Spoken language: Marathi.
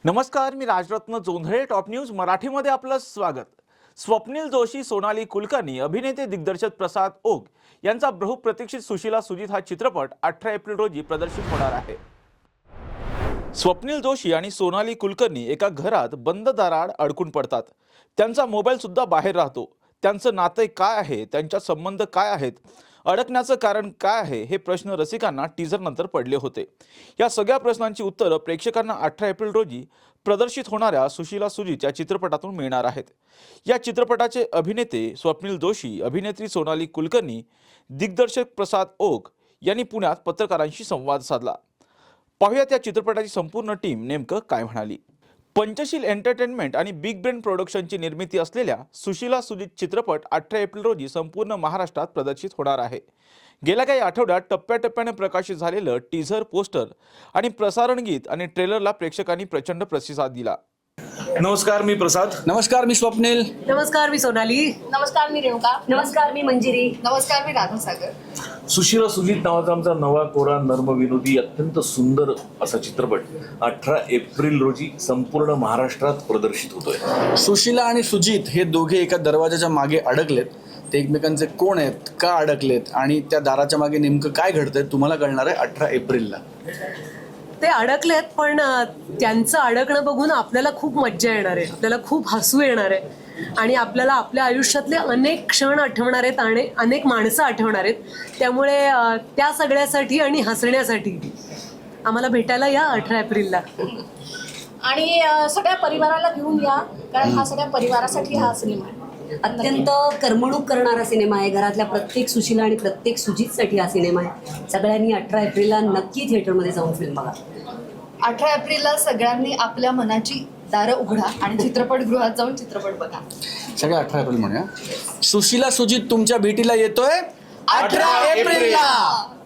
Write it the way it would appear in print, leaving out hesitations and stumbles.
नमस्कार, मी राजरत्न जोंधळे. टॉप न्यूज मराठीमध्ये आपलं स्वागत. स्वप्नील जोशी, सोनाली कुलकर्णी, अभिनेते दिग्दर्शक प्रसाद ओक यांचा बहुप्रतीक्षित सुशीला सुजित हा चित्रपट 18 एप्रिल रोजी प्रदर्शित होणार आहे. स्वप्नील जोशी आणि सोनाली कुलकर्णी एका घरात बंद दाराआड अडकून पडतात. त्यांचा मोबाईल सुद्धा बाहेर राहतो. त्यांचं नातं काय आहे, त्यांच्या संबंध काय आहेत, अडकण्याचं कारण काय आहे, हे प्रश्न रसिकांना टीझर नंतर पडले होते. या सगळ्या प्रश्नांची उत्तरं प्रेक्षकांना 18 एप्रिल रोजी प्रदर्शित होणाऱ्या सुशीला सुजित या चित्रपटातून मिळणार आहेत. या चित्रपटाचे अभिनेते स्वप्नील जोशी, अभिनेत्री सोनाली कुलकर्णी, दिग्दर्शक प्रसाद ओक यांनी पुण्यात पत्रकारांशी संवाद साधला. पाहुयात या चित्रपटाची संपूर्ण टीम नेमकं काय म्हणाली. पंचशील एंटरटेनमेंट आणि बिग ब्रेन प्रोडक्शनची निर्मिती असलेल्या सुशीला सुजित चित्रपट 18 एप्रिल रोजी संपूर्ण महाराष्ट्रात प्रदर्शित होणार आहे. गेल्या काही आठवड्यात टप्प्याटप्प्याने प्रकाशित झालेलं टीझर, पोस्टर आणि प्रसारण गीत आणि ट्रेलरला प्रेक्षकांनी प्रचंड प्रतिसाद दिला. नमस्कार, मी प्रसाद. नमस्कार, मी स्वप्नील. नमस्कार, मी सोनाली. नमस्कार, मी रेवका. नमस्कार, मी मंजिरी. नमस्कार, मी राधासागर. सुशीला सुजित नावाचा आमचा नवा, कोरा, नर्मविनोदी, अत्यंत सुंदर असा चित्रपट 18 एप्रिल रोजी संपूर्ण महाराष्ट्रात प्रदर्शित होतोय. सुशीला आणि सुजित हे दोघे एका दरवाजाच्या मागे अडकलेत. ते एकमेकांचे कोण आहेत, का अडकलेत आणि त्या दाराच्या मागे नेमकं काय घडतंय तुम्हाला कळणार आहे 18 एप्रिलला. ते अडकलेत, पण त्यांचं अडकणं बघून आपल्याला खूप मज्जा येणार आहे, आपल्याला खूप हसू येणार आहे आणि आपल्याला आपल्या आयुष्यातले अनेक क्षण आठवणार आहेत आणि अनेक माणसं आठवणार आहेत. त्यामुळे त्या सगळ्यासाठी आणि हसण्यासाठी आम्हाला भेटायला या 18 एप्रिलला. आणि सगळ्या परिवाराला घेऊन या, कारण हा सगळ्या परिवारासाठी हा सिनेमा आहे. अत्यंत करमणूक करणारा सिनेमा आहे. घरातल्या प्रत्येक सुशीला आणि प्रत्येक सुजितसाठी हा सिनेमा आहे. सगळ्यांनी 18 एप्रिलला नक्की थिएटरमध्ये जाऊन फिल्म बघा. 18 एप्रिलला सगळ्यांनी आपल्या मनाची दारं उघडा आणि चित्रपटगृहात जाऊन चित्रपट बघा. सगळे 18 एप्रिल म्हणूया. सुशीला सुजित तुमच्या भेटीला येतोय 18 एप्रिलला.